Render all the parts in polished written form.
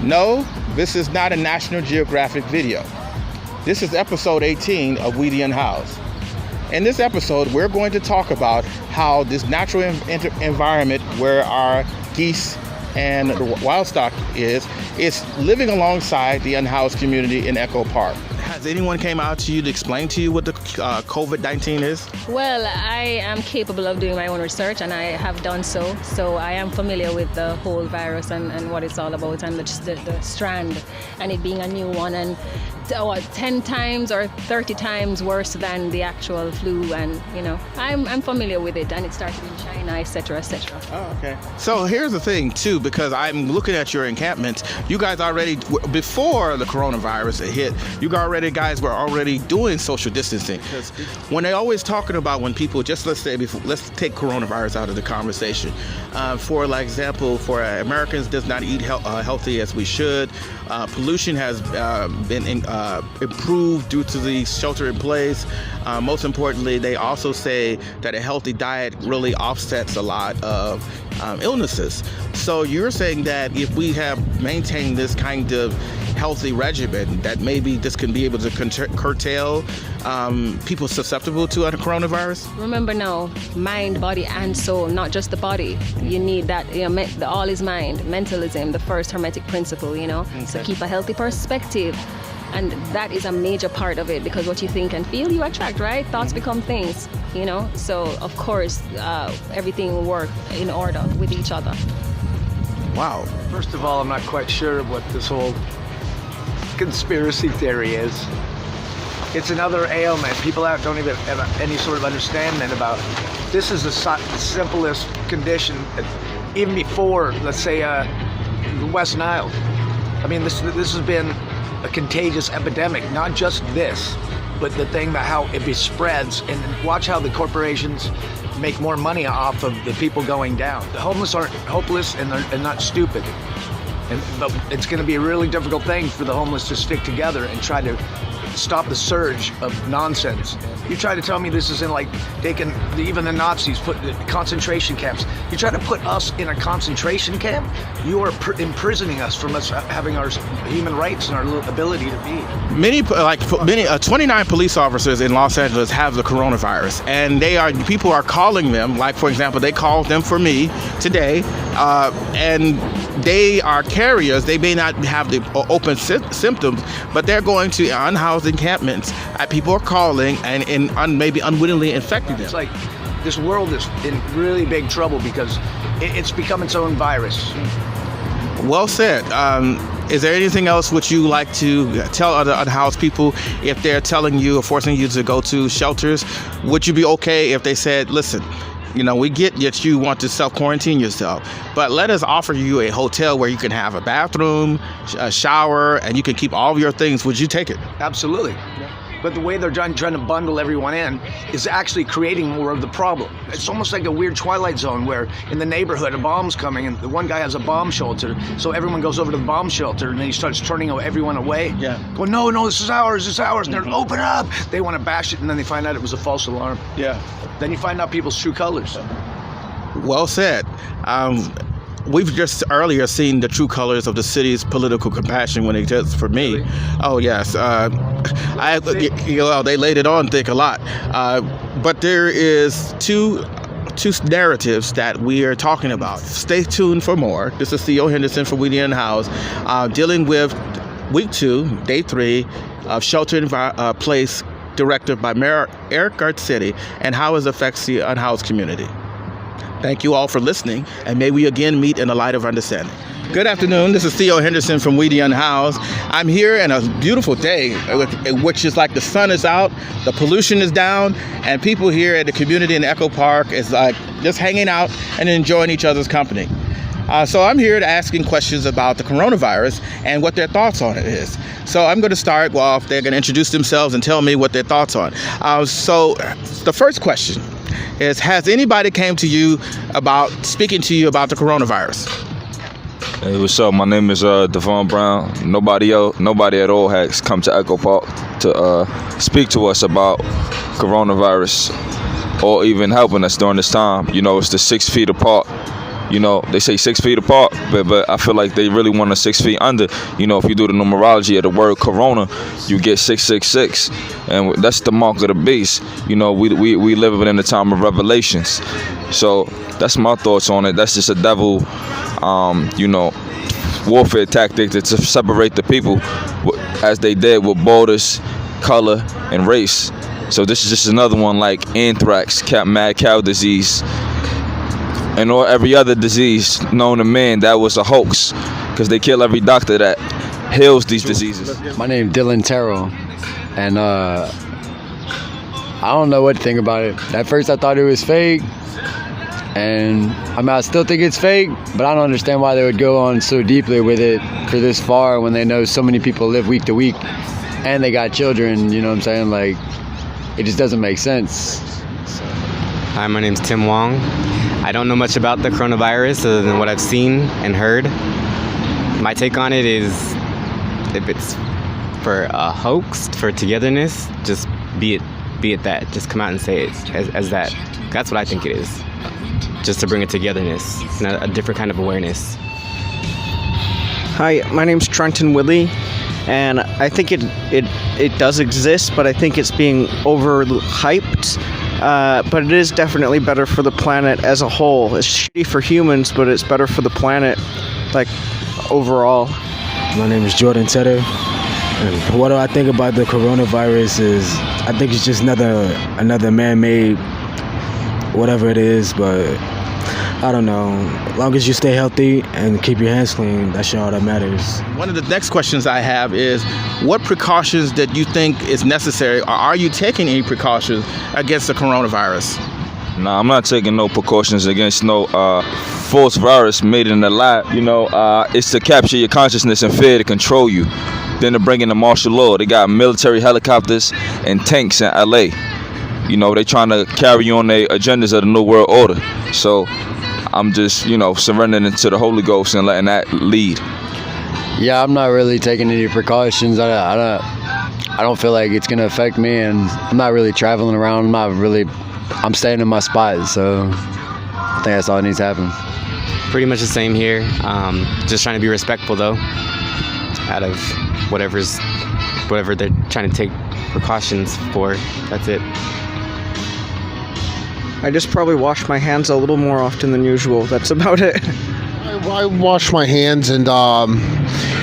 No, this is not a National Geographic video. This is episode 18 of Weedian House. In this episode, we're going to talk about how this natural environment where our geese and the wild stock is living alongside the unhoused community in Echo Park. Has anyone came out to you to explain to you what the COVID-19 is? Well, I am capable of doing my own research, and I have done so. So I am familiar with the whole virus and what it's all about, and the strand, and it being a new one, and 10 times or 30 times worse than the actual flu. And I'm familiar with it, and it started in China, etc., etc. Oh, okay. So here's the thing too, because I'm looking at your encampments. You guys already, before the coronavirus hit, guys were already doing social distancing. Because when they always talking about when people, just let's take coronavirus out of the conversation. For example, for Americans does not eat healthy as we should. Pollution has been improved due to the shelter in place. Most importantly, they also say that a healthy diet really offsets a lot of illnesses. So you're saying that if we have maintained this kind of healthy regimen, that maybe this can be able to curtail people susceptible to a coronavirus? Remember now, mind, body, and soul, not just the body. You need that, the all is mind, mentalism, the first hermetic principle, Okay. So keep a healthy perspective. And that is a major part of it, because what you think and feel, you attract, right? Thoughts become things, So, of course, everything will work in order with each other. Wow. First of all, I'm not quite sure what this whole conspiracy theory is. It's another ailment. People don't even have any sort of understanding about. This is the simplest condition, even before, let's say, the West Nile. I mean, this has been a contagious epidemic, not just this, but the thing that how it spreads, and watch how the corporations make more money off of the people going down. The homeless aren't hopeless, and they're not stupid. But it's going to be a really difficult thing for the homeless to stick together and try to stop the surge of nonsense. You try to tell me this isn't like even the Nazis put the concentration camps. You try to put us in a concentration camp, you are imprisoning us from us having our human rights and our ability to be. 29 police officers in Los Angeles have the coronavirus, and people are calling them. Like, for example, they called them for me today, and they are carriers. They may not have the open symptoms, but they're going to unhoused encampments. People are calling and maybe unwittingly infecting them. It's like this world is in really big trouble because it's become its own virus. Well said. Is there anything else would you like to tell other unhoused people if they're telling you or forcing you to go to shelters? Would you be okay if they said, listen, we get that you want to self-quarantine yourself, but let us offer you a hotel where you can have a bathroom, a shower, and you can keep all of your things. Would you take it? Absolutely. Yeah. But the way they're trying to bundle everyone in is actually creating more of the problem. It's almost like a weird Twilight Zone where in the neighborhood a bomb's coming and the one guy has a bomb shelter, so everyone goes over to the bomb shelter and then he starts turning everyone away. Yeah. Going, no, this is ours, and they're open up. They want to bash it, and then they find out it was a false alarm. Yeah. Then you find out people's true colors. Well said. We've just earlier seen the true colors of the city's political compassion when it just for me. Really? Oh yes, they laid it on thick a lot. But there is two narratives that we are talking about. Stay tuned for more. This is Theo Henderson for Weedian House, dealing with week 2, day 3 of shelter in place directive by Mayor Eric Garcetti and how it affects the unhoused community. Thank you all for listening, and may we again meet in the light of understanding. Good afternoon. This is Theo Henderson from Weedian House. I'm here in a beautiful day, which is like the sun is out, the pollution is down, and people here at the community in Echo Park is like just hanging out and enjoying each other's company. So I'm here to asking questions about the coronavirus and what their thoughts on it is. So I'm going to start off. They're going to introduce themselves and tell me what their thoughts on. So the first question is, has anybody came to you speaking to you about the coronavirus? Hey, what's up? My name is Devon Brown. Nobody at all has come to Echo Park to speak to us about coronavirus or even helping us during this time. It's the 6 feet apart. You know, they say 6 feet apart, but I feel like they really want us 6 feet under. You know, if you do the numerology of the word corona, you get 666, and that's the mark of the beast. You know, we live in the time of revelations. So that's my thoughts on it. That's just a devil, you know, warfare tactic to separate the people, as they did with borders, color, and race. So this is just another one like anthrax, mad cow disease, and or every other disease known to man that was a hoax, because they kill every doctor that heals these diseases. My name is Dylan Terrell, and I don't know what to think about it. At first I thought it was fake, and I mean I still think it's fake, but I don't understand why they would go on so deeply with it for this far when they know so many people live week to week and they got children, you know what I'm saying? Like, it just doesn't make sense. Hi, my name's Tim Wong. I don't know much about the coronavirus other than what I've seen and heard. My take on it is, if it's for a hoax, for togetherness, just be it that. Just come out and say it as that. That's what I think it is. Just to bring a togetherness and a different kind of awareness. Hi, my name's Trenton Willie, and I think it does exist, but I think it's being overhyped. But it is definitely better for the planet as a whole. It's shitty for humans, but it's better for the planet, like, overall. My name is Jordan Tedder, and what do I think about the coronavirus is, I think it's just another man-made whatever it is, but I don't know. As long as you stay healthy and keep your hands clean, that's all that matters. One of the next questions I have is, what precautions that you think is necessary, or are you taking any precautions against the coronavirus? Nah, I'm not taking no precautions against no false virus made in the lab. You know, it's to capture your consciousness and fear to control you. Then to bring in the martial law. They got military helicopters and tanks in LA. You know, they trying to carry on their agendas of the New World Order. So I'm just, you know, surrendering to the Holy Ghost and letting that lead. Yeah, I'm not really taking any precautions. I don't feel like it's gonna affect me, and I'm not really traveling around. I'm staying in my spot, so I think that's all that needs to happen. Pretty much the same here. Just trying to be respectful though, out of whatever they're trying to take precautions for. That's it. I just probably wash my hands a little more often than usual. That's about it. I wash my hands, and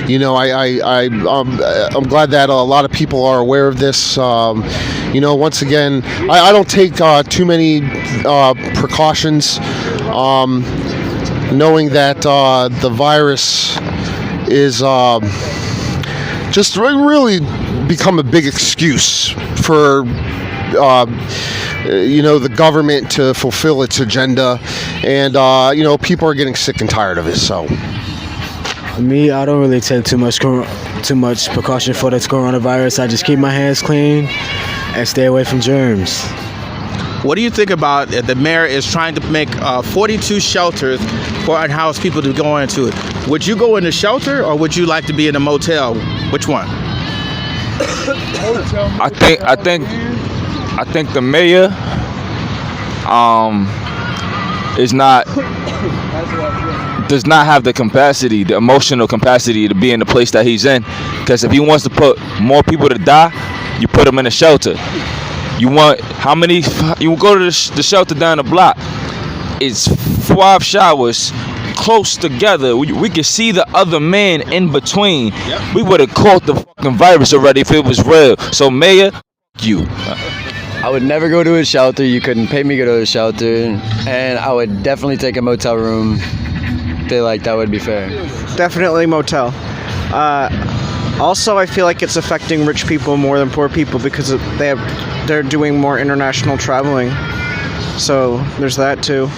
you know, I'm glad that a lot of people are aware of this. You know, once again, I don't take too many precautions, knowing that the virus is just really become a big excuse for you know, the government to fulfill its agenda, and you know, people are getting sick and tired of it. So Me, I don't really take too much precaution for this coronavirus. I just keep my hands clean and stay away from germs. What do you think about the mayor is trying to make 42 shelters for unhoused people to go into it? Would you go in the shelter, or would you like to be in a motel? Which one? I think the mayor does not have the capacity, the emotional capacity to be in the place that he's in. Because if he wants to put more people to die, you put them in a shelter. You want how many? You go to the shelter down the block. It's 5 showers close together. We could see the other man in between. Yep. We would have caught the fucking virus already if it was real. So mayor, you. I would never go to a shelter. You couldn't pay me to go to a shelter, and I would definitely take a motel room. Feel like that would be fair. Definitely motel. Also, I feel like it's affecting rich people more than poor people because they're doing more international traveling. So there's that too.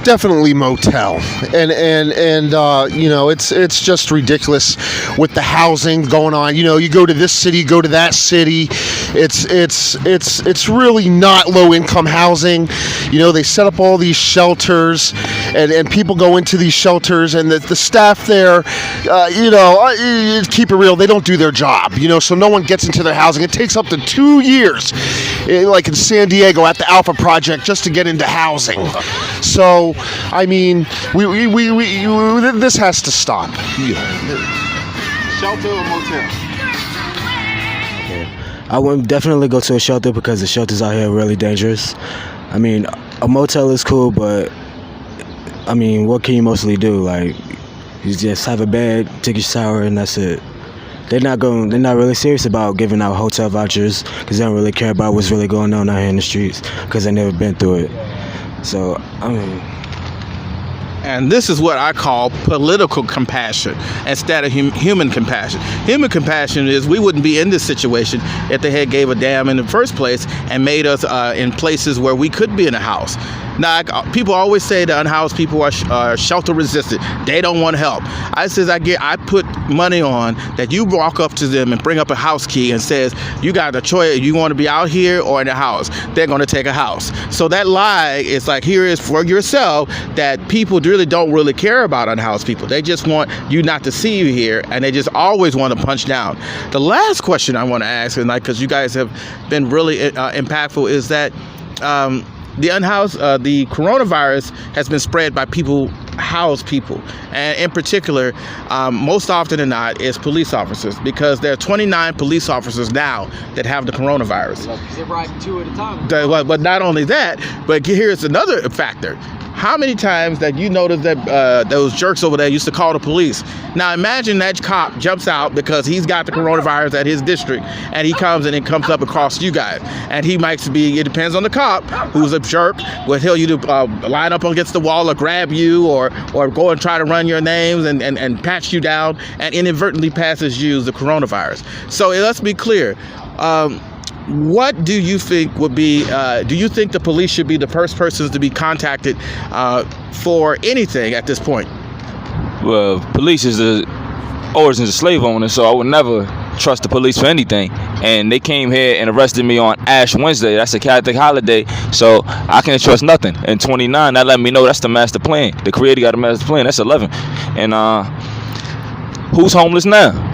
definitely motel, and you know, it's just ridiculous with the housing going on. You know, you go to this city, go to that city. It's really not low income housing. You know, they set up all these shelters, and people go into these shelters, and the staff there, you know, keep it real, they don't do their job. You know, so no one gets into their housing. It takes up to 2 years, like in San Diego at the Alpha Project, just to to get into housing. So, I mean, this has to stop. Shelter or motel? I would definitely go to a shelter because the shelters out here are really dangerous. I mean, a motel is cool, but I mean, what can you mostly do? Like, you just have a bed, take a shower, and that's it. They're not really serious about giving out hotel vouchers because they don't really care about what's really going on out here in the streets because they never been through it. So, I mean. And this is what I call political compassion instead of human compassion. Human compassion is we wouldn't be in this situation if they had gave a damn in the first place and made us in places where we could be in a house. Now, people always say the unhoused people are shelter resistant. They don't want help. I put money on that you walk up to them and bring up a house key and says, you got a choice. You want to be out here or in a house? They're going to take a house. So that lie is like, here is for yourself that people really don't really care about unhoused people. They just want you not to see you here, and they just always want to punch down. The last question I want to ask, and like, because you guys have been really impactful, is that the coronavirus has been spread by housed people, and in particular, most often than not, is police officers, because there are 29 police officers now that have the coronavirus. They're riding 2 at a time. But not only that, but here's another factor. How many times that you noticed that those jerks over there used to call the police? Now imagine that cop jumps out because he's got the coronavirus at his district, and he comes and it comes up across you guys. And he might be, it depends on the cop, who's a jerk, will tell you to line up against the wall or grab you or go and try to run your names and patch you down, and inadvertently passes you the coronavirus. So let's be clear. What do you think would be, do you think the police should be the first persons to be contacted for anything at this point? Well, police is the origins of slave owners, so I would never trust the police for anything. And they came here and arrested me on Ash Wednesday. That's a Catholic holiday, so I can't trust nothing. And 29, that let me know that's the master plan. The Creator got a master plan. That's 11. And who's homeless now?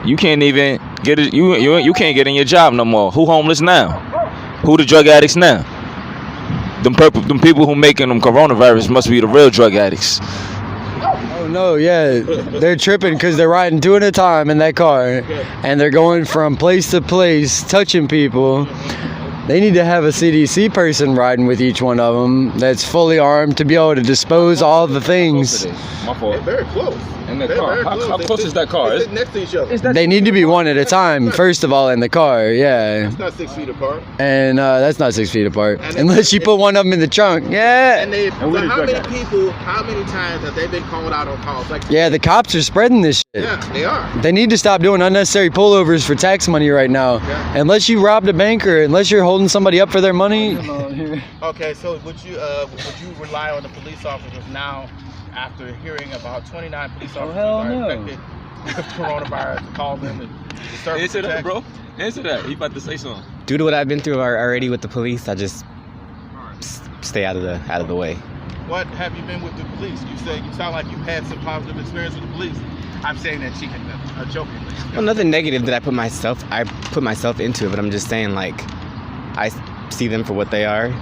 You can't even get it. You can't get in your job no more. Who homeless now? Who the drug addicts now? Them people who making them coronavirus must be the real drug addicts. Oh no, yeah, they're tripping because they're riding 2 at a time in that car, and they're going from place to place, touching people. They need to have a CDC person riding with each one of them that's fully armed to be able to dispose all the things. My fault. They're very close. In that car. How close is that car? They sit next to each other. They need to be 1 at a time, first of all, in the car, yeah. It's not 6 feet apart. And that's not 6 feet apart. Unless you put one of them in the trunk, yeah. And how many times have they been called out on calls? Like, Yeah, the cops are spreading this shit. yeah, they are. They need to stop doing unnecessary pullovers for tax money right now. Yeah. Unless you robbed a bank or unless you're holding somebody up for their money. Okay, so would you rely on the police officers now after hearing about 29 police officers are infected with coronavirus to call them and serve Answer that, protection? bro. Answer that. He about to say something. Due to what I've been through already with the police, I just stay out of the way. What have you been with the police? You sound like you've had some positive experience with the police. I'm saying that jokingly. Well, nothing negative that I put myself into it, but I'm just saying, like, I see them for what they are.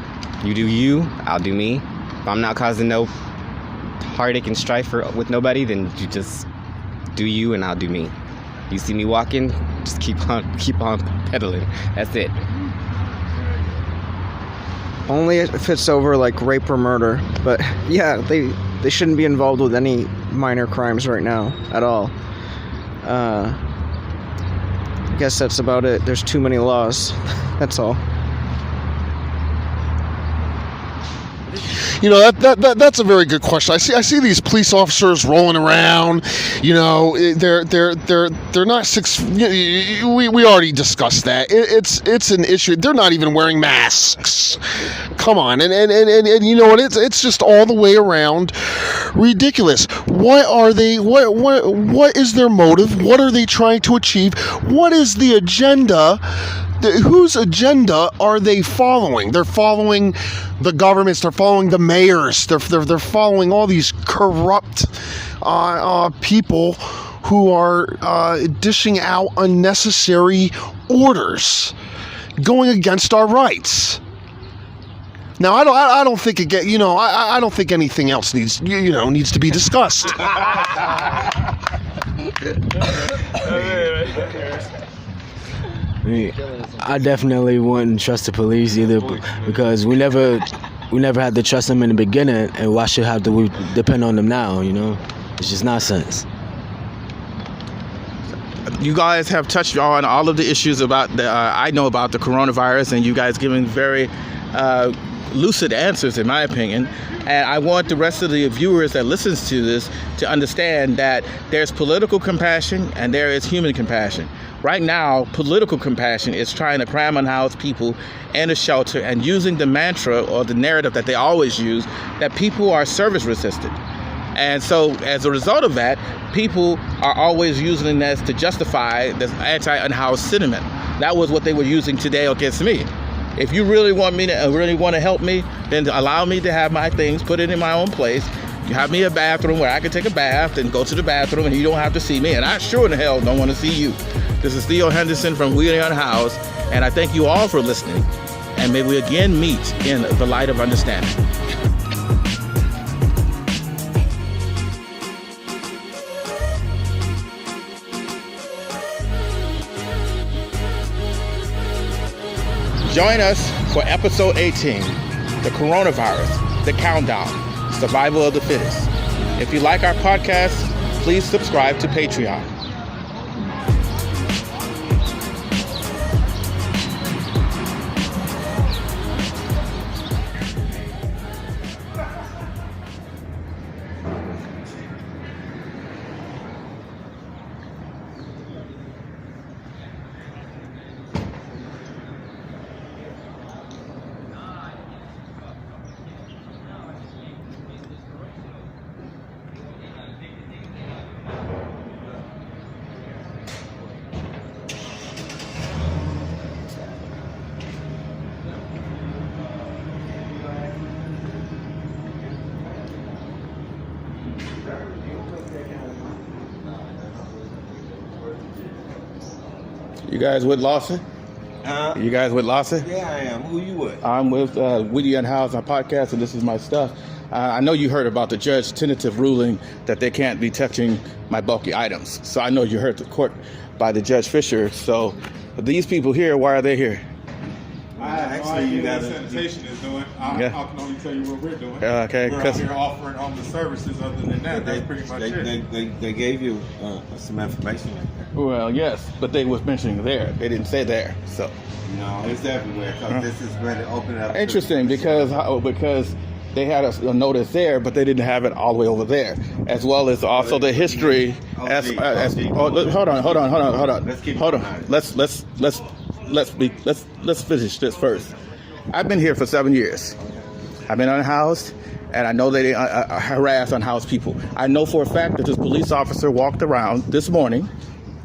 You do you, I'll do me. If I'm not causing no heartache and strife with nobody, then you just do you and I'll do me. You see me walking, just keep on pedaling. That's it. Only if it's over like rape or murder. But yeah, they shouldn't be involved with any minor crimes right now at all. I guess that's about it. There's too many laws. That's all. You know, that's a very good question. I see these police officers rolling around. You know, they're not 6. We already discussed that. It's an issue. They're not even wearing masks. Come on, and you know what? It's just all the way around ridiculous. What are they? What is their motive? What are they trying to achieve? What is the agenda? Whose agenda are they following? They're following the governments. They're following the mayors. They're following all these corrupt people who are dishing out unnecessary orders, going against our rights. Now, I don't think it get, you know, I don't think anything else needs to be discussed. I definitely wouldn't trust the police either because we never had to trust them in the beginning, and why should we depend on them now? You know, it's just nonsense. You guys have touched on all of the issues about I know about the coronavirus, and you guys giving very lucid answers, in my opinion. And I want the rest of the viewers that listens to this to understand that there's political compassion and there is human compassion. Right now, political compassion is trying to cram unhoused people in a shelter and using the mantra or the narrative that they always use that people are service resistant. And so as a result of that, people are always using this to justify this anti-unhoused sentiment. That was what they were using today against me. If you really want to help me, then allow me to have my things, put it in my own place. You have me a bathroom where I can take a bath and go to the bathroom and you don't have to see me. And I sure in the hell don't want to see you. This is Theo Henderson from Wheeling Unhoused, and I thank you all for listening. And may we again meet in the light of understanding. Join us for episode 18, the coronavirus, the countdown, survival of the fittest. If you like our podcast, please subscribe to Patreon. You guys with Lawson? You guys with Lawson? Yeah, I am. Who you with? I'm with Wheeling Unhoused, my podcast, and this is my stuff. I know you heard about the judge's tentative ruling that they can't be touching my bulky items. So I know you heard the court by the Judge Fisher. So these people here, why are they here? Actually, you got sanitation is doing. I can only tell you what we're doing. Okay, we're out here offering homeless services. Other than that, that's pretty much it. They gave you some information right there. Well, yes, but they was mentioning there. They didn't say there. So no, it's everywhere because this is going to open up. Interesting, because they had a notice there, but they didn't have it all the way over there, as well as also the history. Hold on. Let's finish this first. I've been here for 7 years. I've been unhoused, and I know they harass unhoused people. I know for a fact that this police officer walked around this morning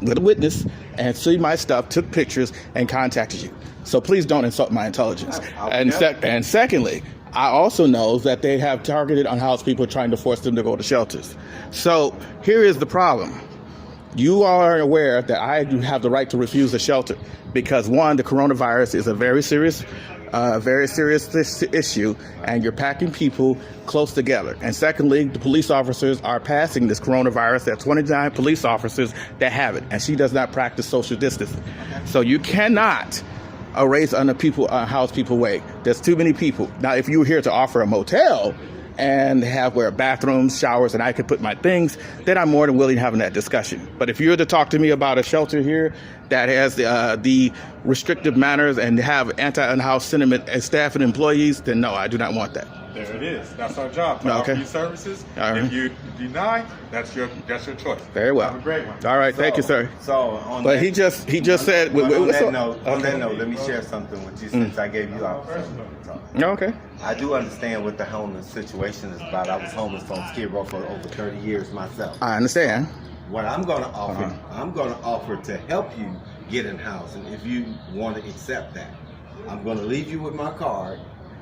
with a witness and see my stuff, took pictures, and contacted you. So please don't insult my intelligence. And secondly, I also know that they have targeted unhoused people trying to force them to go to shelters. So here is the problem. You are aware that I do have the right to refuse a shelter because, one, the coronavirus is a very serious issue, and you're packing people close together. And secondly, the police officers are passing this coronavirus. There are 29 police officers that have it, and she does not practice social distancing. So you cannot erase unhoused people way. There's too many people. Now, if you were here to offer a motel and have where bathrooms, showers, and I could put my things, then I'm more than willing to have that discussion. But if you were to talk to me about a shelter here that has the restrictive manners and have anti-unhoused sentiment as staff and employees, then no, I do not want that. There it is. That's our job. To offer you services. Right. If you deny, that's your choice. Very well. Have a great one. All right, thank you, sir. He just said. On that note, let me share something with you since I gave you opportunity to talk. Okay. I do understand what the homeless situation is about. I was homeless on Skid Row for over 30 years myself. I understand. What I'm going to offer, I'm going to offer to help you get in housing if you want to accept that. I'm going to leave you with my card,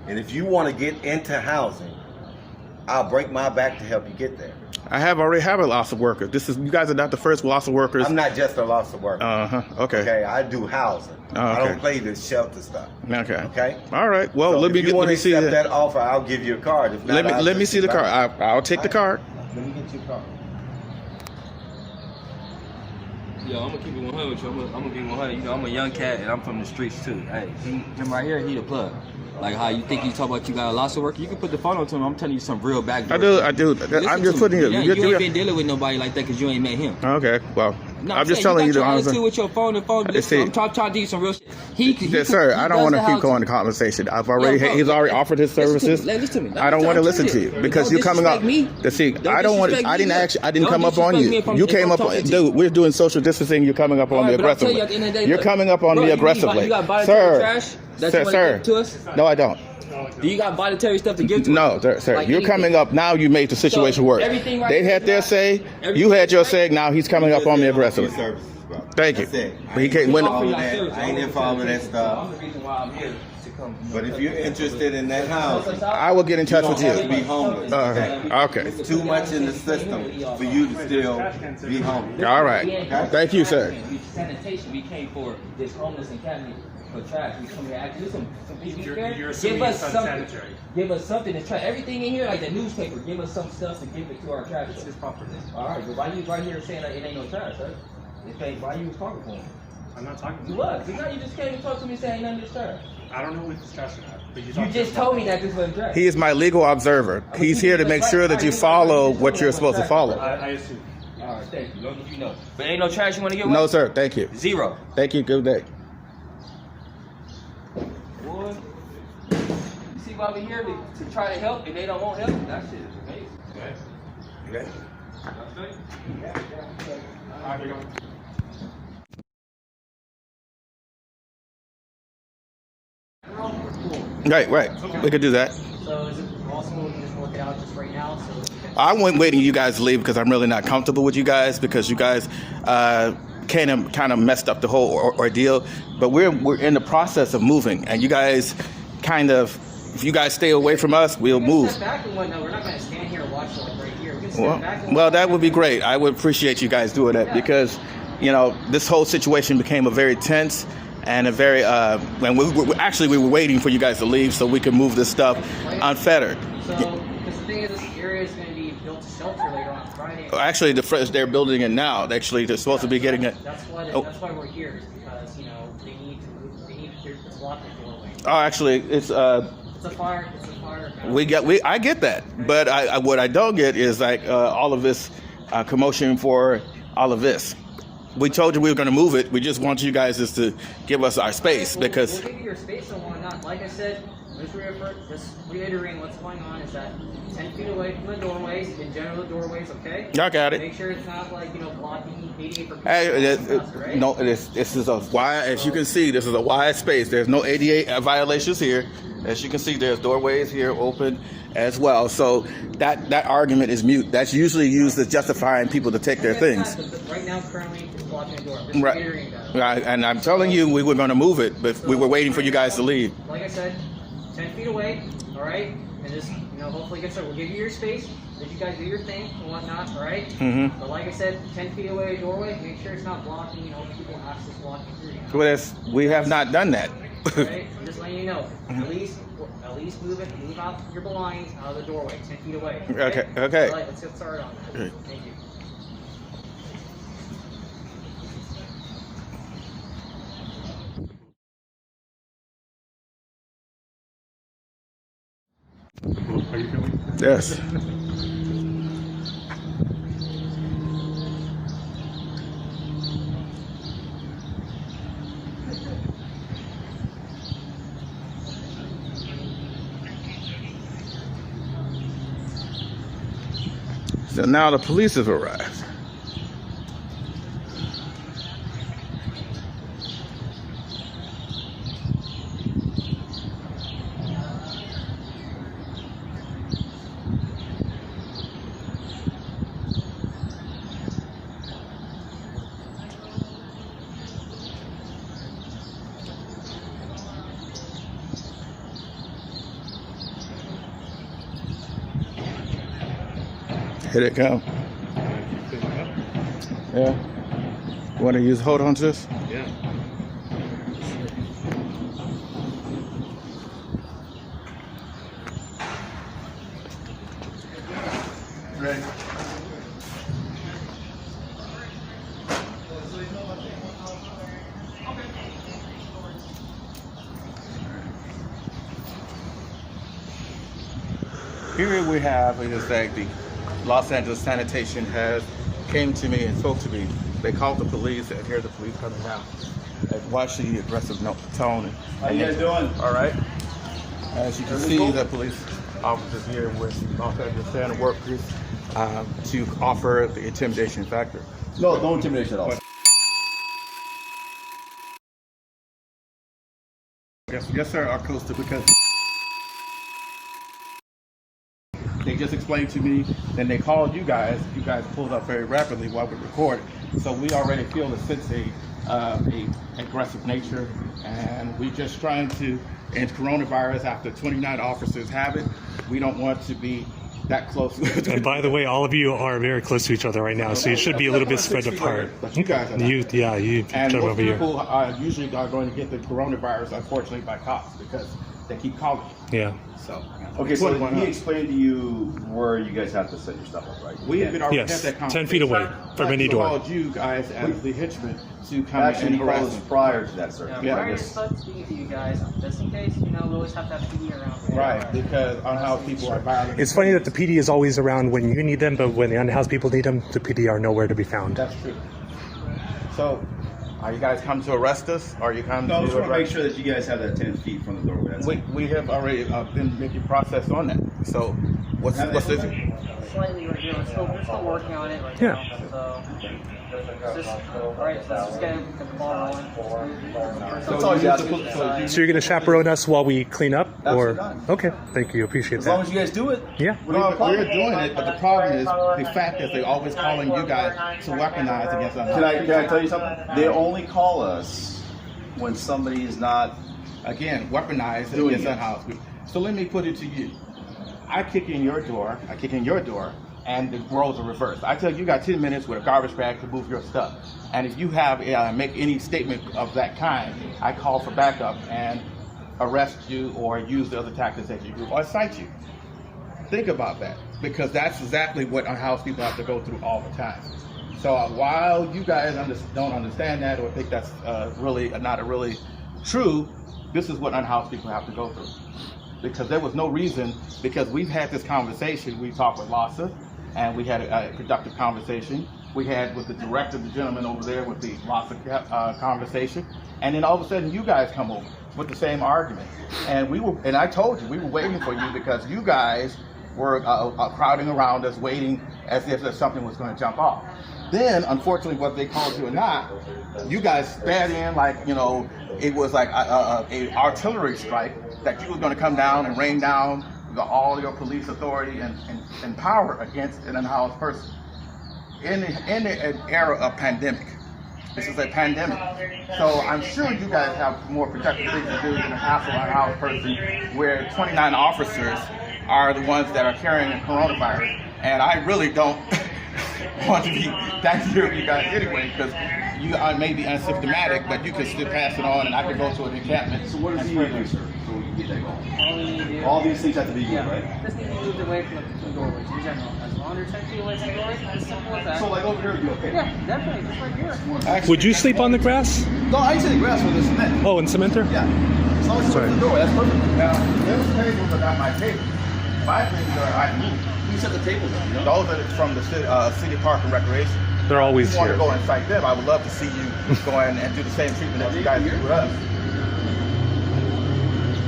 and if you want to get into housing, I'll break my back to help you get there. I already have a loss of workers. You guys are not the first loss of workers. I'm not just a loss of workers. Okay. Okay, I do housing. I don't play this shelter stuff. Okay. Okay. All right. Well, So let me if you want to see accept that offer, I'll give you a card. If not, let me see the card. I'll take the card. Let me get you a card. Yo, I'm gonna keep it 100 with you. I'm gonna give you 100. You know, I'm a young cat and I'm from the streets too. Hey, him right here, he the plug. Like how you think you talk about you got a loss of work, you can put the phone on to him. I'm telling you some real backdoor. I do. I'm just putting it. You ain't been dealing with nobody like that because you ain't met him. Okay. Well, No, I'm just telling you the honest. honest. With your phone and phone. I'm trying to do some real shit. Sir, I don't want to keep going the conversation. He's already offered his services. Listen to me. I don't want to listen to you because you're coming up. I didn't come up on you. You came up on. Dude, we're doing social distancing. You're coming up on me aggressively. You're coming up on me aggressively, sir. No, I don't. Do you got monetary stuff to give to No, us? sir. Like You're anything? coming up now. You made the situation worse. everything right They here had is their not- say. everything You had your right say. Now he's coming up on me aggressively. Thank you. That's it. But he can't win. I ain't in for all of that stuff. I'm the reason why I'm here to come. But if you're interested in that house, I will get in touch with you don't have to be you. homeless. Okay. It's too much in the system for you to still be homeless. All right. Thank you, sir. Sanitation, we came for this homeless academy for trash. We come here actually some You're assuming give it's us something. unsanitary. Give us something to try. Everything in here, like the newspaper, give us some stuff to give it to our trash. It's his property. All right, but why you right here saying that it ain't no trash, sir? Why you was talking for him? I'm not talking to You was. You know, you just came and talked to me saying nothing is trash. I don't know what this trash is. But You just told me that this wasn't trash. He is my legal observer. He's here to make sure that you follow what you're supposed to follow. I assume. All right, thank you. Long as you know. But ain't no trash you want to get away? No, sir. Thank you. Zero. Thank you. Good day. Boy, you see why we here to try to help and they don't want help? That shit is amazing. Okay. Right. We could do that. So is it possible we can just work it out just right now? I went waiting you guys to leave because I'm really not comfortable with you guys because you guys kind of messed up the whole ordeal. But we're in the process of moving, and you guys if you guys stay away from us, we'll move. Step back and whatnot. We're not going to stand here and watch like right here. We can step back and Well, that would be great. I would appreciate you guys doing that because, this whole situation became a very tense and a very. And we were waiting for you guys to leave so we could move this stuff unfettered. So, because the thing is, this area is going to be built to shelter later on Friday. Actually, they're building it now. Actually, they're supposed to be getting it. That's why we're here, is because they need to block the doorway. Oh, actually, it's It's a fire. I get that, but what I don't get is all of this commotion for all of this. We told you we were going to move it. We just want you guys just to give us our space because. We'll give you your space and whatnot. Like I said, just reiterating what's going on is that 10 feet away from the doorways, in general the doorways, okay? I got it. Make sure it's not blocking ADA for people. Hey, no, this is a wide. As you can see, this is a wide space. There's no ADA violations here. As you can see, there's doorways here open as well. So that argument is mute. That's usually used as justifying people to take their things. Right now, currently, it's blocking the door. I'm just Right. reiterating that. Right. And I'm telling you, we were going to move it, but we were waiting for you guys to leave. Like I said, 10 feet away, all right? And just, hopefully get started. We'll give you your space. Let you guys do your thing and whatnot, all right? Mm-hmm. But like I said, 10 feet away doorway, make sure it's not blocking, people access walking through. We have not done that. Right? I'm just letting you know. At least move out your belongings out of the doorway, 10 feet away. Okay. All right, let's get started on that. Thank you. Are you filming? Yes. So now the police have arrived. Here they come. Yeah. Want to use hold on to this? Yeah. Ready. Here we have is that the Los Angeles Sanitation has came to me and spoke to me. They called the police, and here the police coming down. And watch the aggressive tone. How you guys doing? All right. As you can see, the police officers here with Los Angeles Sanitation workers to offer the intimidation factor. No intimidation at all. Yes, sir, are close to because they just explained to me, then they called you guys. You guys pulled up very rapidly while we recorded. So we already feel a sense of a aggressive nature, and we just trying to, and coronavirus, after 29 officers have it, we don't want to be that close. And by the way, all of you are very close to each other right now, so you should be a little bit spread apart. But you guys are not. You And come most over here. people usually are going to get the coronavirus, unfortunately, by cops because they keep calling. Yeah. So. Okay, so he explained to you where you guys have to set your stuff up, right? We have been already had Yes, that 10 feet away from any door. called you guys as the henchmen to come Actually, and he called harass us them. prior to that, sir. Yeah. Prior to start speaking to you guys, just in case, we always have to have PD around. Right, because unhoused people are violent. It's funny that the PD is always around when you need them, but when the unhoused people need them, the PD are nowhere to be found. That's true. So, are you guys come to arrest us, or you come No, I to just want to make arrest- sure that you guys have that 10 feet from the doorway. That's We have already been making progress on that. So, what's this? Slightly right here. We're still working on it right Yeah. now. So, just, all right, so let's just get the ball rolling. That's all he's asking. So you're going to chaperone us while we clean up? Absolutely Or not. Okay, thank you. Appreciate As long that. as you guys do it. Yeah. Well, we're doing it, but the problem is the fact that they're always calling you guys to weaponize against us. Can I tell you something? They only call us when somebody is not. Again, weaponized Doing against it. unhoused people. So let me put it to you. I kick in your door, and the roles are reversed. I tell you, you got 10 minutes with a garbage bag to move your stuff. And if you have make any statement of that kind, I call for backup and arrest you or use the other tactics that you do or cite you. Think about that, because that's exactly what unhoused people have to go through all the time. So while you guys don't understand that or think that's really not really true, this is what unhoused people have to go through. Because there was no reason, because we've had this conversation, we talked with LASA, and we had a productive conversation. We had with the director, the gentleman over there with the LASA conversation, and then all of a sudden you guys come over with the same argument. And I told you, we were waiting for you because you guys were crowding around us, waiting as if something was going to jump off. Then, unfortunately, whether they called you or not, you guys sped in like, it was like a artillery strike that you were going to come down and rain down all your police authority and power against an unhoused person. In an era of pandemic, this is a pandemic. So I'm sure you guys have more protective things to do than a hassle unhoused person where 29 officers are the ones that are carrying the coronavirus. And I really don't want to be that near you guys anyway, because you may be unsymptomatic, but you can still pass it on, and I can go to an encampment. So what does he need to do, sir, so we can get that going? All these things have to be good, right? Just need to move away from the doorways in general. As long as you're 10 feet away from the doorways, as simple as that. So like over here would be okay? Yeah, definitely, just right here. Would you sleep on the grass? No, I said the grass with the cement. Oh, in cement there? Yeah. As long as it's Sorry. the doorway, that's perfect. Now, those tables are not my tables. My things are I move. You set the tables up, you know? Those are from the city park and recreation. They're always If you want here. to go and fight them, I would love to see you go in and do the same treatment that you guys do with us.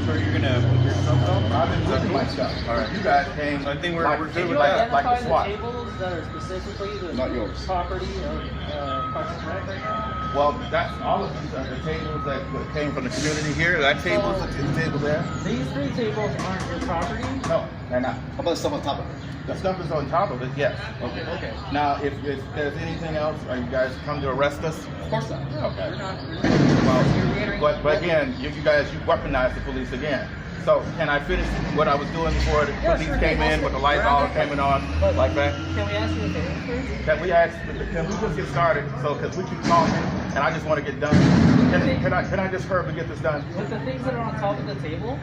So you're gonna put your stuff up? I've been looking my stuff. All right, you guys came. So I think we're good Can with you that. Like identify the the SWAT. tables that are specifically the Not yours. property of Parks and Rec right now? Well, that's all of these are the tables that came from the community here. That table's the table there. These 3 tables aren't your property? No, they're not. How about the stuff on top of it? The stuff is on top of it, yes. Okay. Now, if there's anything else, are you guys come to arrest us? Of course not. Okay. We're not. Well, but again, you guys, you weaponize the police again. So can I finish what I was doing before the police came in with the lights all coming on like that? Can we ask you a favor? Can we just get started? So because we keep talking and I just want to get done. Can I just hurry and get this done? With the things that are on top of the table,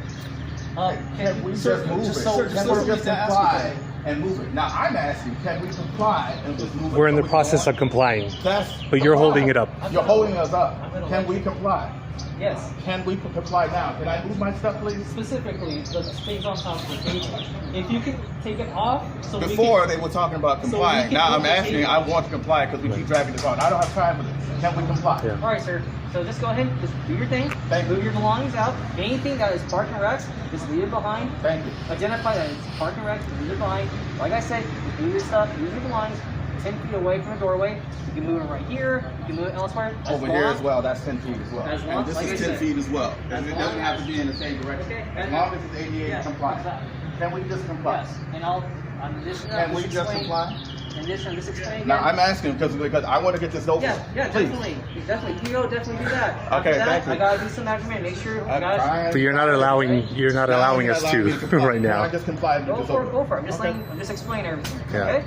can we just move it? Can we just comply and move it? Now I'm asking, can we comply and just move it? We're in the process of complying, but you're holding it up. You're holding us up. Can we comply? yes. Can we comply now? Can I move my stuff, please? Specifically, the things on top of the table. If you can take it off, so Before they were talking about complying. can Now move I'm the asking, table. I want to comply because we keep dragging this on. I don't have time for this. Can we comply? Yeah. All right, sir. So just go ahead, just do your thing. Thank you. Move your belongings out. Anything that is parked and wrecks, just leave it behind. Thank you. Identify that it's parked and wrecks, leave it behind. Like I said, just move your stuff, move your belongings 10 feet away from the doorway. You can move it right here. You can move it elsewhere. Over here as well. That's 10 feet as well. As long- And this like I is 10 said. feet as well. As It long doesn't as- have to be in the same direction. Okay. As long as it's ADA Yes, compliant. exactly. Can we just comply? Yes, and I'll, in addition to Can we just just explain- comply? In addition, I'm just explaining Now again. I'm asking because I want to get this over. Yeah, yeah, Please. definitely. Definitely. You go, definitely do that. Okay, After that, thank you. I gotta do some measurement, make sure But you're not allowing us to right now. I just comply and get Go this for over. it, go for it. I'm just explaining everything. Yeah. Okay?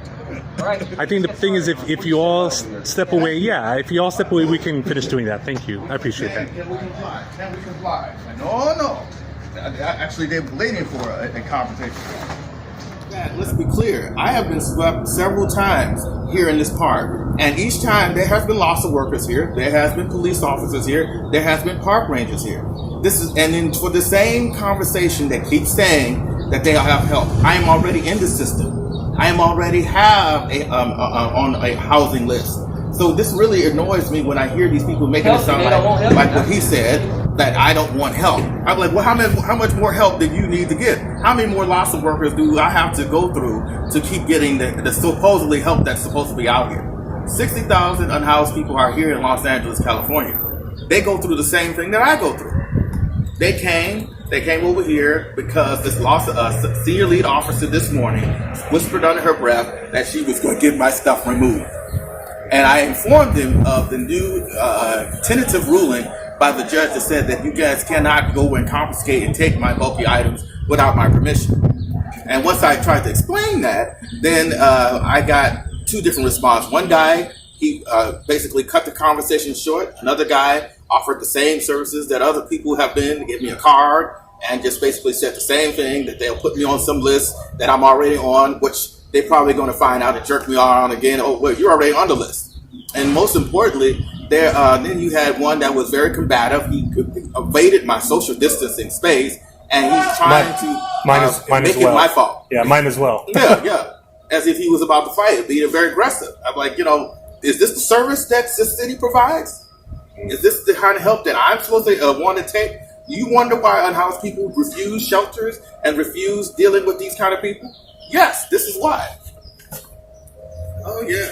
All right. I think the thing is, if you all step away, if you all step away, we can finish doing that. Thank you. I appreciate that. Can we comply? Can we comply? No. Actually, they're waiting for a conversation. Man, let's be clear. I have been swept several times here in this park, and each time there has been loss of workers here. There has been police officers here. There has been park rangers here. And then for the same conversation that keeps saying that they have help, I am already in the system. I am already have on a housing list. So this really annoys me when I hear these people making it sound like what he said, that I don't want help. I'm like, well, how much more help do you need to get? How many more loss of workers do I have to go through to keep getting the supposedly help that's supposed to be out here? 60,000 unhoused people are here in Los Angeles, California. They go through the same thing that I go through. They came over here because this senior lead officer this morning whispered under her breath that she was going to get my stuff removed. And I informed them of the new tentative ruling by the judge that said that you guys cannot go and confiscate and take my bulky items without my permission. And once I tried to explain that, then I got two different responses. One guy, he basically cut the conversation short. Another guy offered the same services that other people have been, give me a card, and just basically said the same thing, that they'll put me on some list that I'm already on, which they're probably going to find out and jerk me on again. Oh, well, you're already on the list. And most importantly, then you had one that was very combative. He evaded my social distancing space, and he's trying to make it my fault. Yeah, mine as well. Yeah. As if he was about to fight, being very aggressive. I'm like, is this the service that the city provides? Is this the kind of help that I'm supposed to want to take? You wonder why unhoused people refuse shelters and refuse dealing with these kind of people? Yes, this is why. Oh, yeah.